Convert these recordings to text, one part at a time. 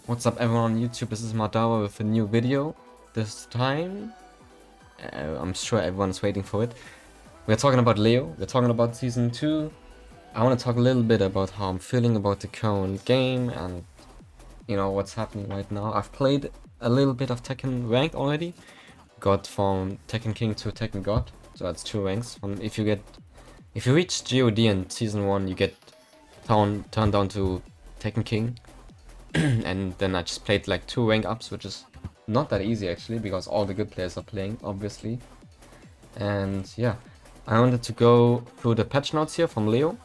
What's up everyone on YouTube, this is Madawa with a new video. This time, I'm sure everyone's waiting for it. We're talking about Leo, we're talking about Season 2. I want to talk a little bit about how I'm feeling about the current game and, you know, what's happening right now. I've played a little bit of Tekken Ranked already. Got from Tekken King to Tekken God, so that's 2 ranks. If you reach GOD in Season 1, you get turned down to Tekken King. And then I just played like 2 rank ups, which is not that easy actually, because all the good players are playing, obviously. And yeah, I wanted to go through the patch notes here from Leo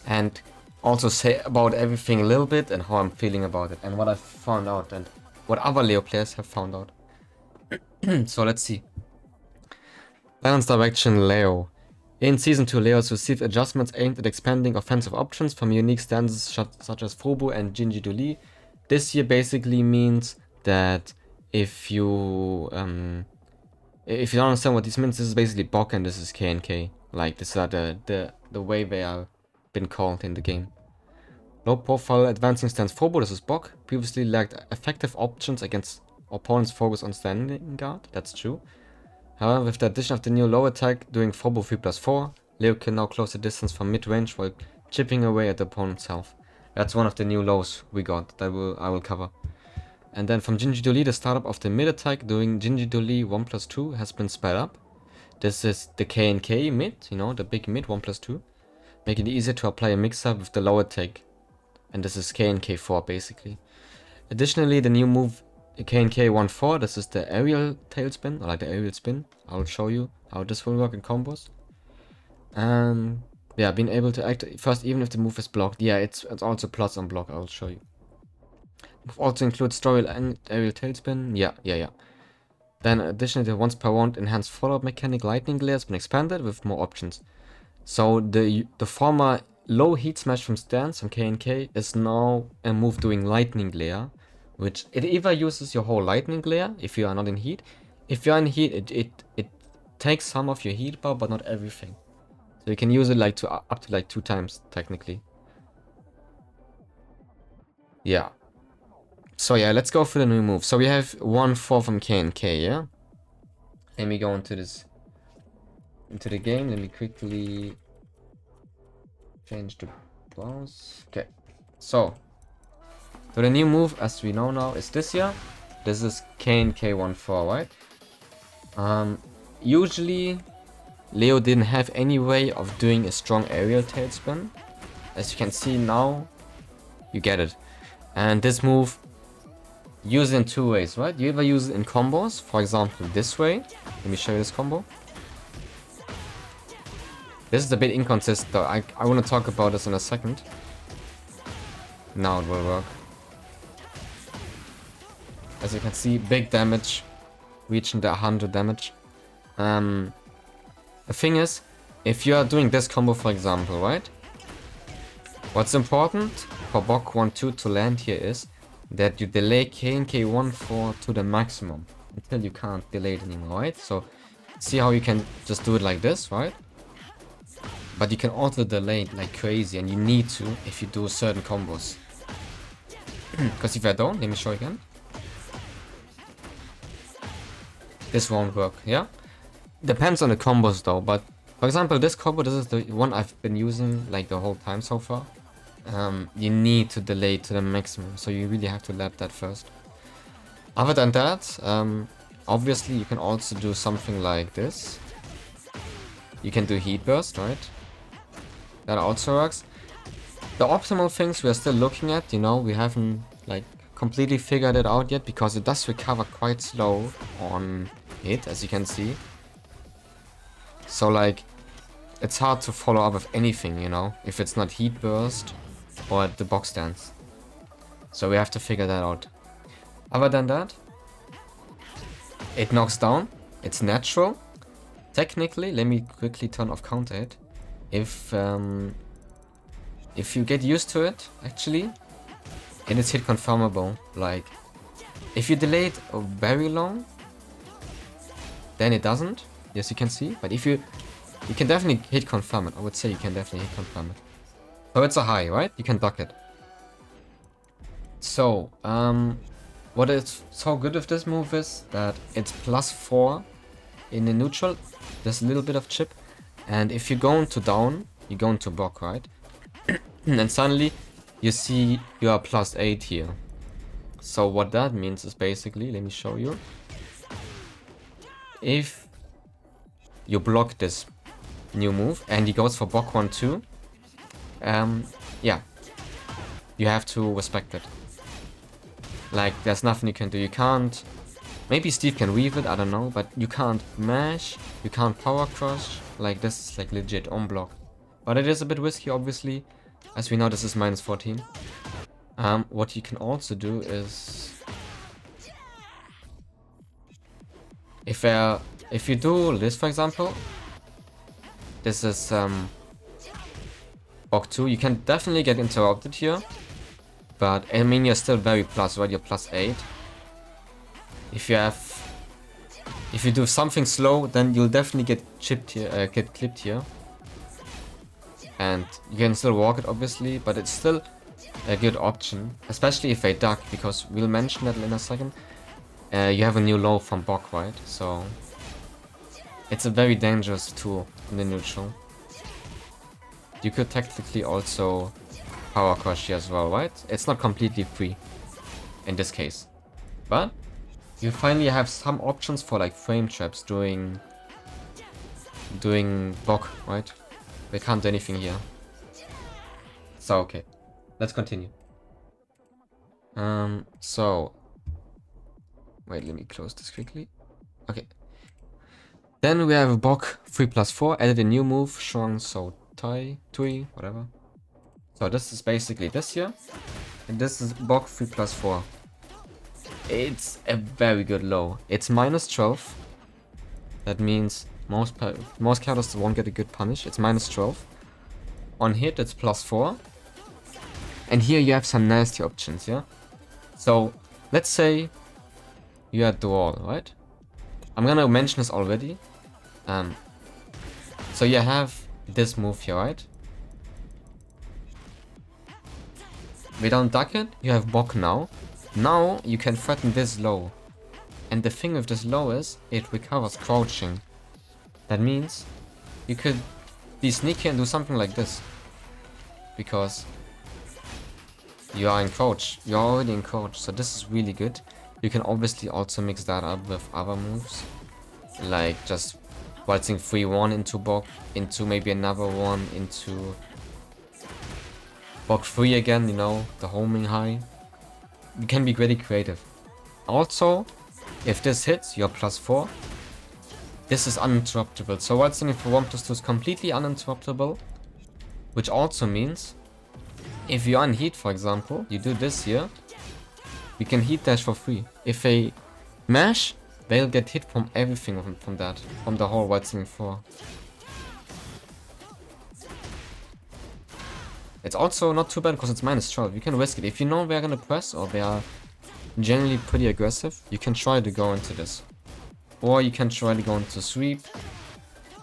and also say about everything a little bit and how I'm feeling about it and what I've found out and what other Leo players have found out. So let's see. Balance direction Leo. In Season 2, Leo has received adjustments aimed at expanding offensive options from unique stances such as Fobo and Jinji Duli. This here basically means that if you don't understand what this means, this is basically BOK and this is K. Like, this are the way they are been called in the game. Low profile advancing stance Fobo, this is BOK. Previously lacked effective options against opponents focused on standing guard, that's true. However, with the addition of the new low attack doing Fobo 3+4, Leo can now close the distance from mid-range while chipping away at the opponent's health. That's one of the new lows we got that I will cover. And then from Jinji Doli, the startup of the mid attack doing Jinji Doli 1+2 has been sped up. This is the K mid, you know, the big mid 1+2, making it easier to apply a mix-up with the low attack. And this is K4 basically. Additionally, the new move K 1-4, this is the aerial tailspin, or like the aerial spin. I'll show you how this will work in combos. And yeah, being able to act first even if the move is blocked. Yeah, it's also plus on block, I'll show you. Move also includes story and aerial tailspin. Yeah. Then additionally, the once per round enhanced follow-up mechanic lightning glare has been expanded with more options. So the former low heat smash from Stance from K is now a move doing lightning glare, which it either uses your whole lightning glare if you are not in heat. If you are in heat, it takes some of your heat bar, but not everything. So you can use it like up to like 2 times technically. Yeah. So yeah, let's go for the new move. So we have 1-4 from K, yeah? Let me go into the game. Let me quickly change the browse. Okay. So the new move, as we know now, is this here. This is K 1-4, right? Usually Leo didn't have any way of doing a strong aerial tailspin. As you can see now, you get it. And this move, use it in 2 ways, right? You either use it in combos, for example, this way. Let me show you this combo. This is a bit inconsistent though. I want to talk about this in a second. Now it will work. As you can see, big damage, reaching the 100 damage. The thing is, if you are doing this combo, for example, right? What's important for BOK 1-2 to land here is that you delay K 1-4 to the maximum until you can't delay it anymore, right? So see how you can just do it like this, right? But you can also delay it like crazy, and you need to if you do certain combos. Because if I don't, let me show you again. This won't work, yeah? Depends on the combos though, but for example, this combo, this is the one I've been using like the whole time so far. You need to delay to the maximum, so you really have to lap that first. Other than that, obviously you can also do something like this. You can do heat burst, right? That also works. The optimal things we are still looking at, you know, we haven't like completely figured it out yet, because it does recover quite slow on hit, as you can see. So like, it's hard to follow up with anything, you know, if it's not heat burst or the box stance. So we have to figure that out. Other than that, it knocks down. It's natural. Technically, let me quickly turn off counter hit. If you get used to it, actually, it is hit confirmable. Like, if you delay it very long, then it doesn't. Yes, you can see. But if you can definitely hit confirm it. I would say you can definitely hit confirm it. So it's a high, right? You can duck it. So, what is so good with this move is that it's +4 in the neutral. There's a little bit of chip. And if you go into down, you go into BOK, right? And suddenly you see you are +8 here. So what that means is basically, let me show you. If you block this new move and he goes for BOK 1, 2, yeah, you have to respect it. Like, there's nothing you can do. You can't... Maybe Steve can weave it, I don't know. But you can't mash, you can't power crush. Like, this is like legit on block. But it is a bit risky, obviously. As we know, this is -14. What you can also do is... If you do this, for example... This is BOK 2. You can definitely get interrupted here. But, I mean, you're still very plus, right? You're +8. If you do something slow, then you'll definitely get chipped here, get clipped here. And you can still walk it, obviously, but it's still a good option. Especially if they duck, because we'll mention that in a second. You have a new low from BOK, right? So, it's a very dangerous tool in the neutral. You could technically also power crush here as well, right? It's not completely free in this case, but you finally have some options for like frame traps doing BOK, right? They can't do anything here. So okay, let's continue. So wait, let me close this quickly. Okay. Then we have BOK 3+4, added a new move, Shong So Tai Tui, whatever. So this is basically this here, and this is BOK 3+4. It's a very good low. It's -12. That means most characters won't get a good punish. It's -12. On hit, it's +4. And here you have some nasty options, yeah? So let's say you are dual, right? I'm gonna mention this already. So you have this move here, right? We don't duck it, you have BOK now. Now you can threaten this low. And the thing with this low is, it recovers crouching. That means you could be sneaky and do something like this. Because you are in crouch. You're already in crouch, so this is really good. You can obviously also mix that up with other moves. Like just waltzing 3-1 into BOK, into maybe another one, into BOK 3 again, you know, the homing high. You can be really creative. Also, if this hits, you're +4. This is uninterruptible. So waltzing for 1+2 is completely uninterruptible. Which also means, if you're on heat, for example, you do this here, you can heat dash for free. If they mash, they'll get hit from everything from that, from the whole waltzing 4. It's also not too bad because it's -12. You can risk it. If you know they're gonna press or they are generally pretty aggressive, you can try to go into this. Or you can try to go into sweep.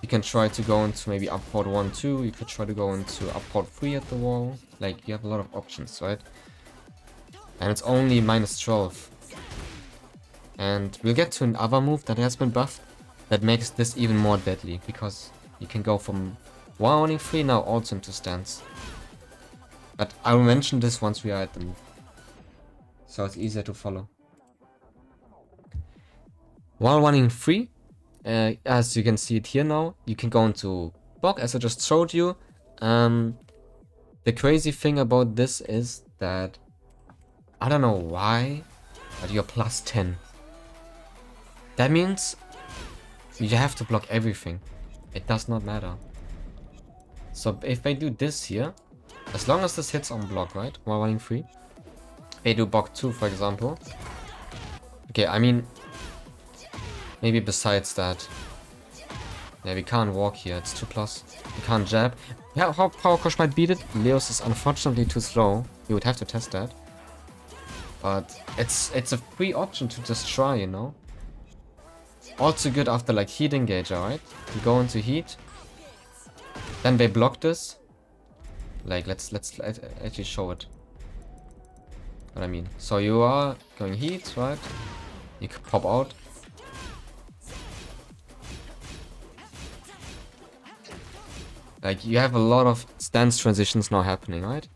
You can try to go into maybe upport 1, 2. You could try to go into upport 3 at the wall. Like, you have a lot of options, right? And it's only -12. And we'll get to another move that has been buffed that makes this even more deadly. Because you can go from 1-3 now also into stance. But I will mention this once we are at the move. So it's easier to follow. While running 3, as you can see it here now, you can go into BOK as I just showed you. The crazy thing about this is that, I don't know why, but you're +10. That means you have to block everything. It does not matter. So if they do this here, as long as this hits on block, right, while running 3, they do BOK 2, for example. Okay, I mean, maybe besides that, yeah, we can't walk here, it's 2+. We can't jab. Yeah, how Power Crush might beat it? Leos is unfortunately too slow. You would have to test that. But it's a free option to just try, you know? Also good after like heat engage, alright? You go into heat. Then they block this. Like, let's actually show it. what I mean. So you are going heat, right? You can pop out. Like, you have a lot of stance transitions now happening, right?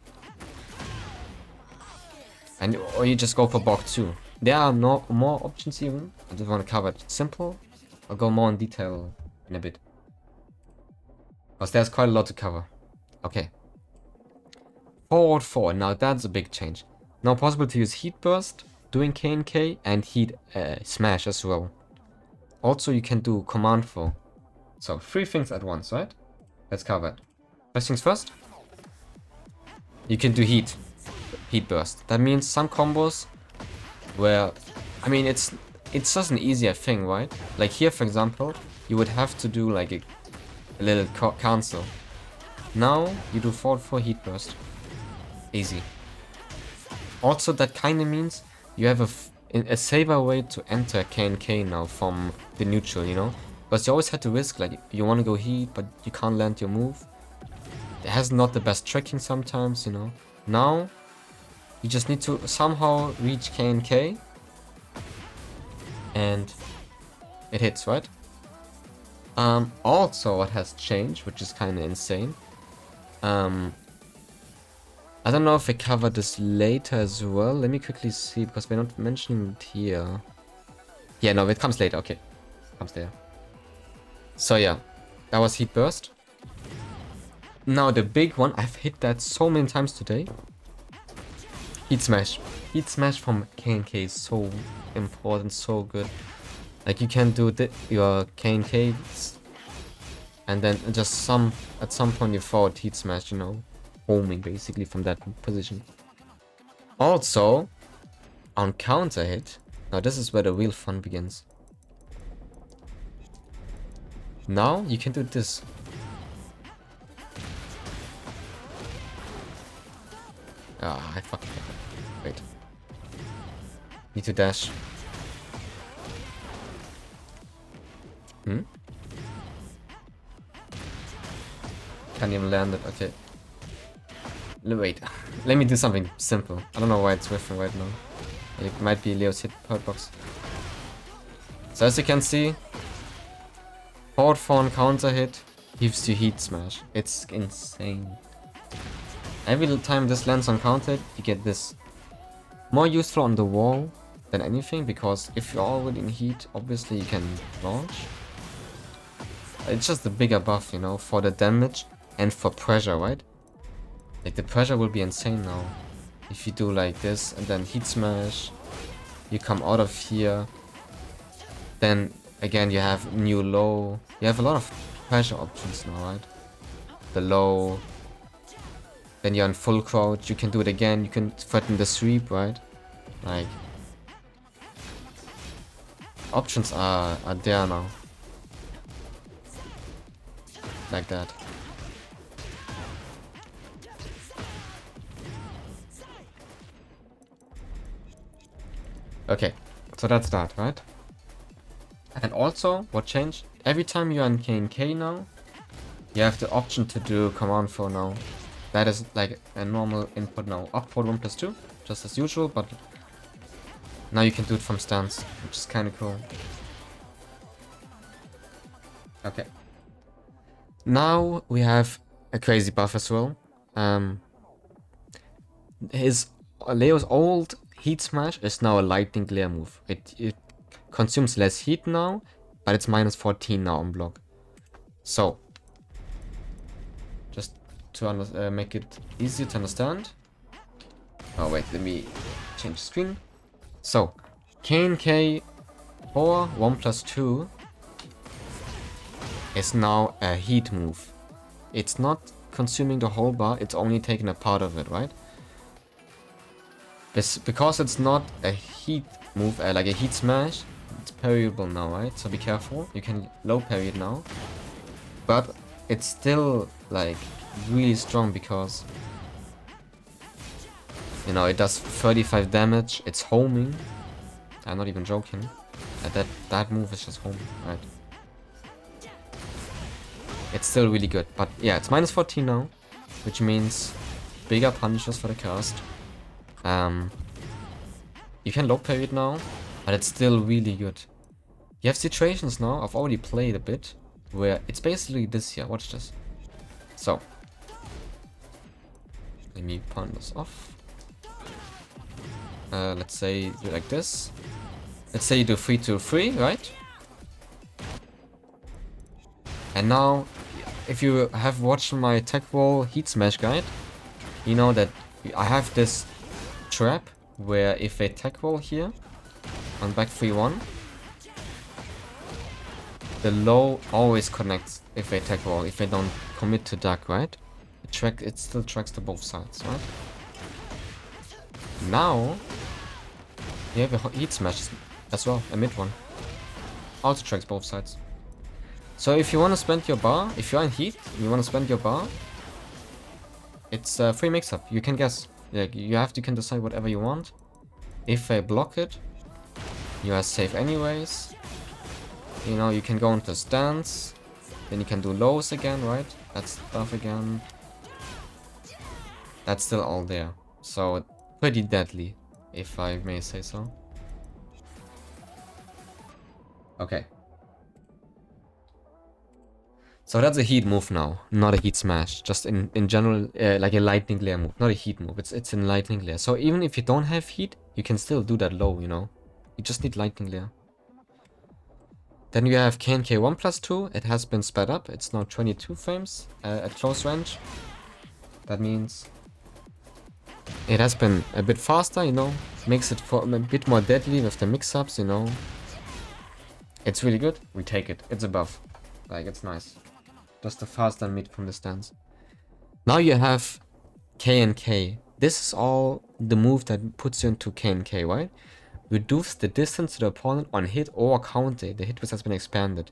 And or you just go for BOK too. There are no more options even. I just want to cover it simple. I'll go more in detail in a bit. Because there's quite a lot to cover. Okay. Forward 4. Now that's a big change. Now possible to use Heat Burst, doing K and Heat Smash as well. Also you can do Command 4. So 3 things at once, right? Let's cover it. First things first. You can do Heat Burst. That means some combos where, I mean, it's just an easier thing, right? Like here, for example, you would have to do like a little cancel. Now you do forward 4 Heat Burst. Easy. Also, that kind of means you have a safer way to enter K now from the neutral, you know? Because you always had to risk, like, you want to go heat, but you can't land your move. It has not the best tracking sometimes, you know? Now, you just need to somehow reach K, and it hits, right? Also, what has changed, which is kind of insane. I don't know if we cover this later as well. Let me quickly see, because we're not mentioning it here. Yeah, no, it comes later. Okay, it comes there. So yeah, that was Heat Burst. Now the big one, I've hit that so many times today. Heat Smash. Heat Smash from K is so important, so good. Like you can do your K and then just at some point you forward Heat Smash, you know, homing basically from that position. Also, on counter hit, now this is where the real fun begins. Now you can do this. Ah, I fucking wait. Need to dash. Can't even land it. Okay. Wait. Let me do something simple. I don't know why it's whiffing right now. It might be Leo's hurt box. So as you can see, forward 4 on counter hit gives you Heat Smash. It's insane. Every time this lands on counter hit, you get this. More useful on the wall than anything, because if you're already in heat, obviously you can launch. It's just a bigger buff, you know, for the damage and for pressure, right? Like the pressure will be insane now. If you do like this and then Heat Smash, you come out of here. Then again you have new low. You have a lot of pressure options now, right? The low. Then you're in full crouch. You can do it again. You can threaten the sweep, right? Like options are there now. Like that. Okay, so that's that, right? And also, what changed? Every time you're in K now, you have the option to do command 4 now. That is like a normal input now. Upward 1+2, just as usual, but now you can do it from stance, which is kind of cool. Okay. Now we have a crazy buff as well. Leo's old Heat Smash is now a Lightning Glare move. It consumes less heat now, but it's minus 14 now on block. So, just to make it easier to understand. Oh wait, let me change the screen. So, K 4 1+2 is now a heat move. It's not consuming the whole bar, it's only taking a part of it, right? Because it's not a heat move, like a Heat Smash, it's parryable now, right? So be careful, you can low parry it now. But it's still like really strong because, you know, it does 35 damage, it's homing. I'm not even joking. That move is just homing, right? It's still really good, but yeah, it's minus 14 now, which means bigger punishes for the cast. You can low parry it now, but it's still really good. You have situations now, I've already played a bit, where it's basically this here. Watch this. So, let me pawn this off. Let's say do like this. Let's say you do 3-2-3, right? And now, if you have watched my tech wall heat smash guide, you know that I have this trap where if they tech wall here on back 3-1, the low always connects if they tech wall, if they don't commit to duck, right? It still tracks to both sides, right? Now, you have a heat smash as well, a mid one. Also tracks both sides. So if you want to spend your bar, if you're in heat, you want to spend your bar, it's a free mix-up. You can guess. Like you can decide whatever you want. If they block it, you are safe anyways. You know, you can go into stance, then you can do lows again, right? That's stuff again. That's still all there. So pretty deadly, if I may say so. Okay. So that's a heat move now, not a heat smash. Just in general, like a lightning glare move, not a heat move. It's in lightning glare. So even if you don't have heat, you can still do that low, you know. You just need lightning glare. Then you have KNK 1+2. It has been sped up. It's now 22 frames at close range. That means it has been a bit faster, you know. Makes it for a bit more deadly with the mix-ups, you know. It's really good. We take it. It's a buff. Like, it's nice. Just a faster mid from the stance. Now you have KNK. This is all the move that puts you into KNK, right? Reduce the distance to the opponent on hit or counter. The hitbox has been expanded.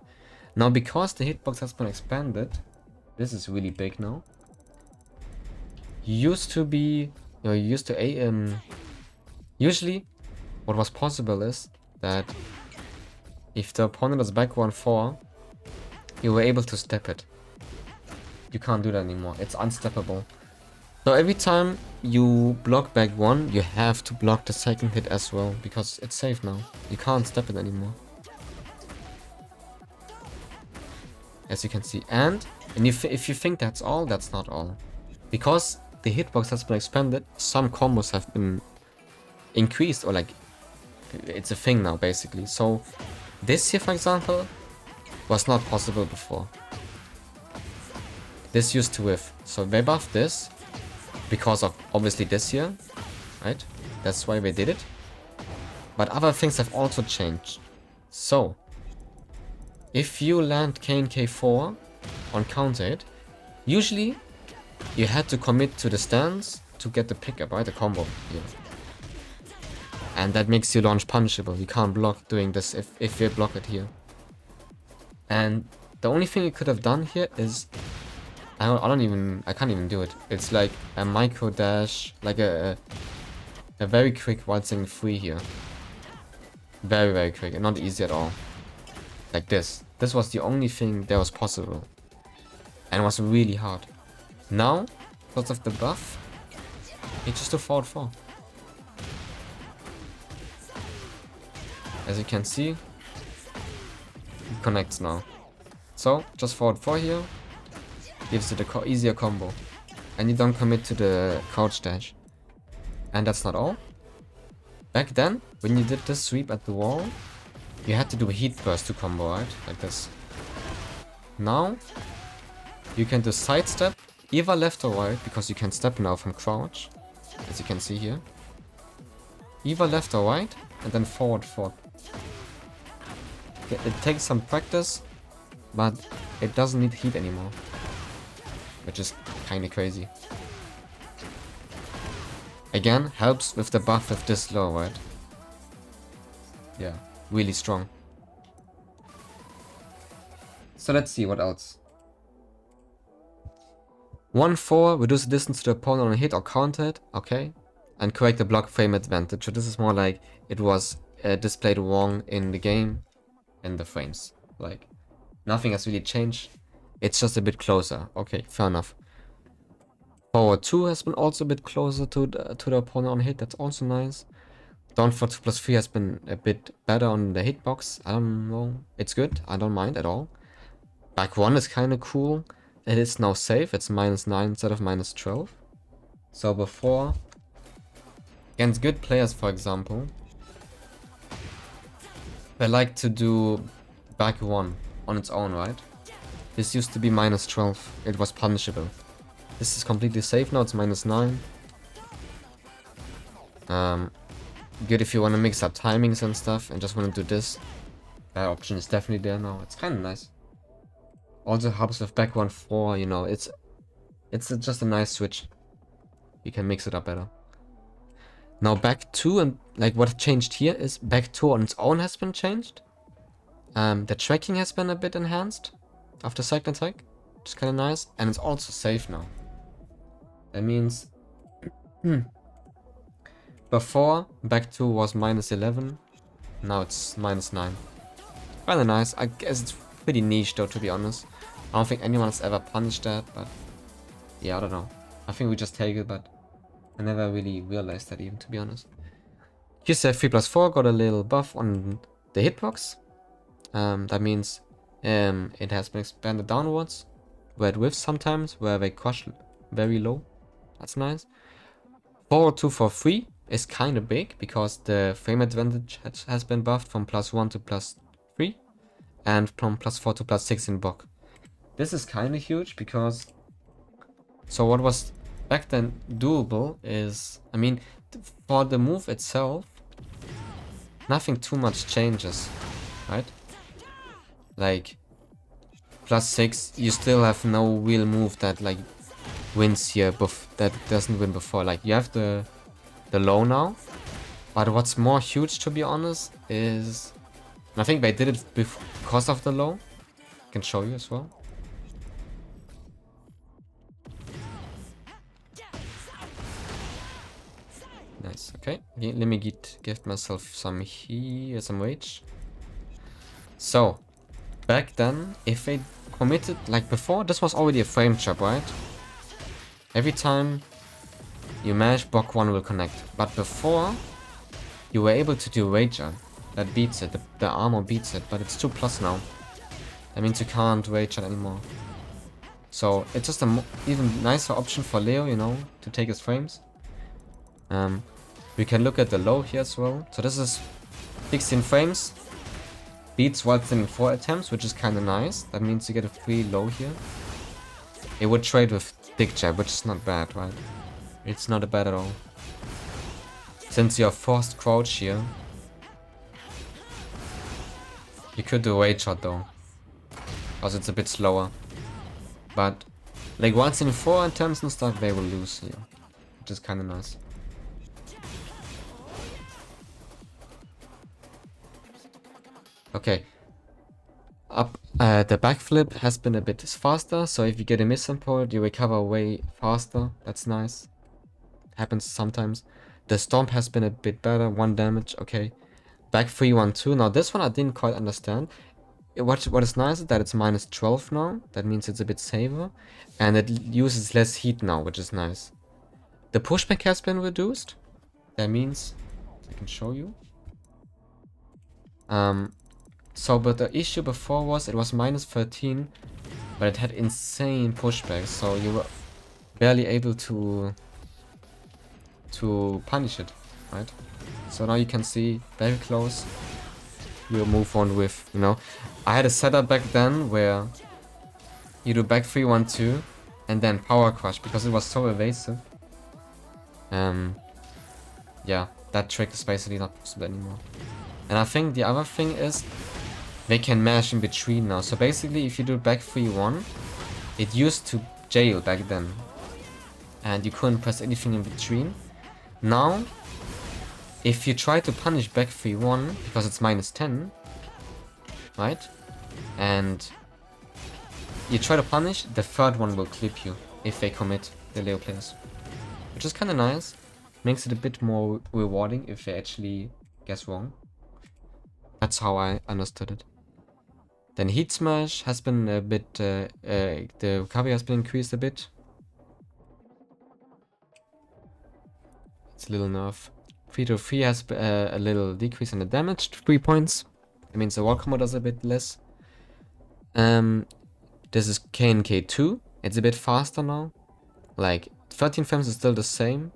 Now, because the hitbox has been expanded, this is really big now. Used to be, you know, usually, what was possible is that if the opponent was back 1-4, you were able to step it. You can't do that anymore. It's unsteppable. So every time you block back 1, you have to block the second hit as well, because it's safe now. You can't step it anymore. As you can see. And if you think that's all, that's not all. Because the hitbox has been expanded, some combos have been increased, or like, it's a thing now basically. So this here, for example, was not possible before. This used to whiff. So they buffed this because of obviously this here, right? That's why they did it. But other things have also changed. So if you land KNK4 on counter hit, usually you had to commit to the stance to get the pickup, right? The combo here. And that makes you launch punishable. You can't block doing this if you block it here. And the only thing you could have done here is I can't even do it. It's like a micro dash, like a very quick waltzing 3 here. Very, very quick and not easy at all. Like this. This was the only thing that was possible. And it was really hard. Now, because of the buff, it's just a forward 4. As you can see, it connects now. So, just forward 4 here. Gives it a easier combo. And you don't commit to the crouch dash. And that's not all. Back then, when you did this sweep at the wall, you had to do a heat burst to combo, right? Like this. Now, you can do sidestep, either left or right, because you can step now from crouch. As you can see here. Either left or right, and then forward 4. It takes some practice, but it doesn't need heat anymore. Which is kinda crazy. Again, helps with the buff with this low, right? Yeah, really strong. So let's see what else. 1-4, reduce the distance to the opponent on a hit or counter hit, okay. And correct the block frame advantage. So this is more like it was displayed wrong in the game and the frames. Like, nothing has really changed. It's just a bit closer. Okay, fair enough. Forward 2 has been also a bit closer to the opponent on hit. That's also nice. Dawn for 2+3 has been a bit better on the hitbox. I don't know. It's good. I don't mind at all. Back 1 is kind of cool. It is now safe. It's -9 instead of -12. So before, against good players, for example, they like to do back 1 on its own, right? This used to be -12. It was punishable. This is completely safe now. It's -9. Good if you want to mix up timings and stuff and just want to do this. That option is definitely there now. It's kind of nice. Also helps with back 1-4, you know, it's just a nice switch. You can mix it up better. Now back 2, and like what changed here is back 2 on its own has been changed. The tracking has been a bit enhanced after second attack, which is kind of nice, and it's also safe now. That means before back 2 was -11, now it's -9. Kinda nice. I guess it's pretty niche though, to be honest. I don't think anyone has ever punished that, but yeah, I don't know. I think we just take it, but I never really realized that even, to be honest. QCF 3+4 got a little buff on the hitbox. That means it has been expanded downwards, where it whiffs sometimes, where they crush very low. That's nice. 4-2-4-3 is kind of big, because the frame advantage has been buffed from +1 to +3, and from +4 to +6 in BOK. This is kind of huge, because... So what was back then doable is... I mean, for the move itself, nothing too much changes, right? Like, +6, you still have no real move that, like, wins here, that doesn't win before. Like, you have the low now, but what's more huge, to be honest, is... I think they did it because of the low. I can show you as well. Nice, okay. Let me give myself some rage. So, back then, if they committed, like before, this was already a frame trap, right? Every time you mash, BOK 1 will connect. But before, you were able to do rage on. That beats it, the armor beats it, but it's 2+ now. That means you can't rage on anymore. So, it's just a even nicer option for Leo, you know, to take his frames. We can look at the low here as well. So this is 16 frames. Beats while sending 4 attempts, which is kind of nice. That means you get a free low here. It would trade with Dick Jab, which is not bad, right? It's not bad at all. Since you're forced crouch here, you could do rage shot though, because it's a bit slower. But like once in 4 attempts and stuff, they will lose here, which is kind of nice. Okay. The backflip has been a bit faster, so if you get a miss import, you recover way faster. That's nice. Happens sometimes. The stomp has been a bit better, 1 damage, okay. Back 3-1-2. Now this one I didn't quite understand. What is nice is that it's -12 now. That means it's a bit safer. And it uses less heat now, which is nice. The pushback has been reduced. That means I can show you. So, but the issue before was it was -13, but it had insane pushback, so you were barely able to punish it, right? So now you can see very close. We'll move on with, you know, I had a setup back then where you do back 3-1-2 and then power crush because it was so evasive. Yeah, that trick is basically not possible anymore. And I think the other thing is they can mash in between now. So basically, if you do back 3-1, it used to jail back then, and you couldn't press anything in between. Now, if you try to punish back 3-1 because it's -10, right? And you try to punish, the third one will clip you if they commit, the Leo players, which is kind of nice. Makes it a bit more rewarding if they actually guess wrong. That's how I understood it. Then Heat Smash has been a bit, the recovery has been increased a bit. It's a little nerf. 3 to 3 has a little decrease in the damage, 3 points. It means the wall combo does a bit less. This is KNK2. It's a bit faster now. Like 13 frames is still the same.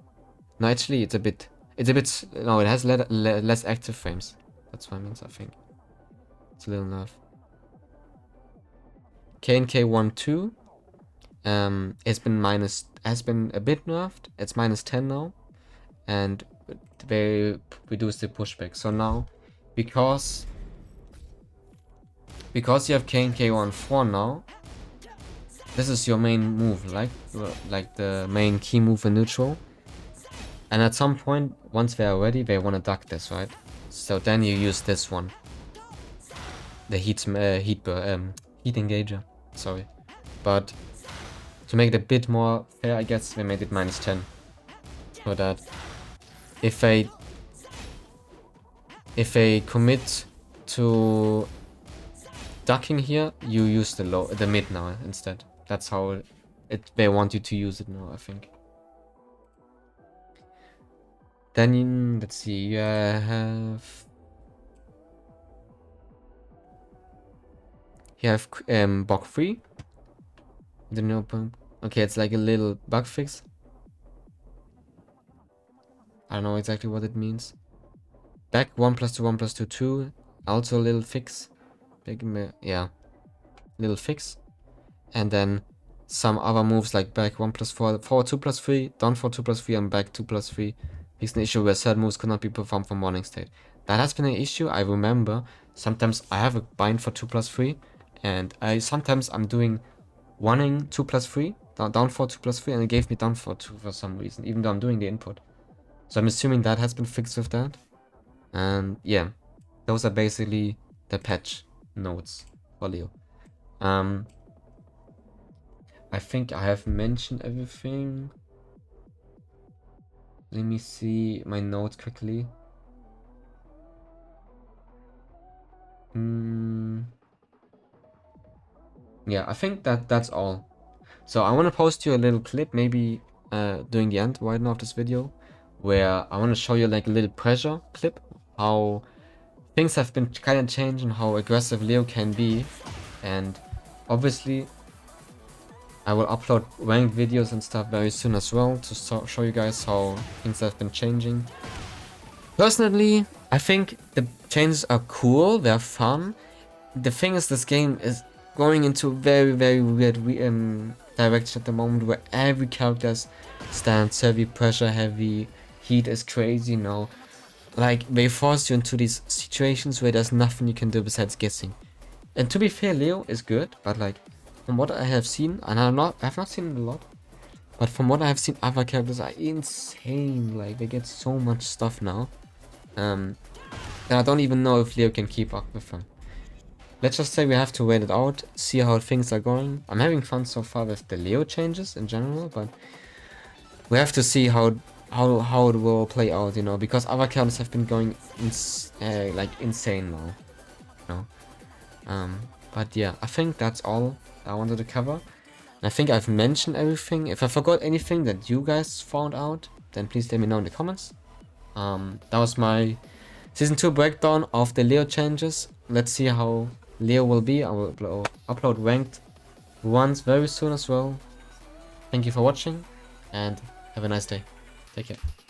No, actually, it's a bit. No, it has less active frames. That's what it means. I think it's a little nerf. KNK12 has been a bit nerfed. It's -10 now, and they reduced the pushback. So now, because you have KNK14 now, this is your main move, like the main key move in neutral. And at some point, once they are ready, they want to duck this, right? So then you use this one, the heat engager. Sorry, but to make it a bit more fair, I guess they made it -10, so that if they commit to ducking here, you use the mid now instead. That's how they want you to use it now, I think. Then let's see, you have BOK 3. I don't know. Okay, it's like a little bug fix. I don't know exactly what it means. Back 1+2 1+2 2. Also a little fix. Yeah, little fix. And then some other moves like back 1+4 forward 2+3, down for 2+3, and back 2+3. Fix an issue where certain moves could not be performed from warning state. That has been an issue. I remember sometimes I have a bind for 2+3, and sometimes I'm doing warning 2+3, down for 2+3, and it gave me down for 2 for some reason, even though I'm doing the input. So I'm assuming that has been fixed with that. And yeah, those are basically the patch notes for Leo. I think I have mentioned everything. Let me see my notes quickly. Yeah, I think that's all. So I want to post you a little clip, maybe during the end right now of this video, where I want to show you like a little pressure clip, how things have been kind of changed and how aggressive Leo can be. And obviously I will upload ranked videos and stuff very soon as well to show you guys how things have been changing. Personally, I think the changes are cool, they're fun. The thing is, this game is going into a very, very weird direction at the moment, where every character is stance heavy, pressure heavy, heat is crazy, you know. Like, they force you into these situations where there's nothing you can do besides guessing. And to be fair, Leo is good, but like, from what I have seen, and I've not seen it a lot, but from what I have seen, other characters are insane. Like, they get so much stuff now. And I don't even know if Leo can keep up with them. Let's just say we have to wait it out, see how things are going. I'm having fun so far with the Leo changes in general, but we have to see how it will play out, you know, because other characters have been going like insane now, you know. But yeah, I think that's all I wanted to cover. And I think I've mentioned everything. If I forgot anything that you guys found out, then please let me know in the comments. That was my Season 2 breakdown of the Leo changes. Let's see how Leo will be. I will upload ranked ones very soon as well. Thank you for watching, and have a nice day. Take care.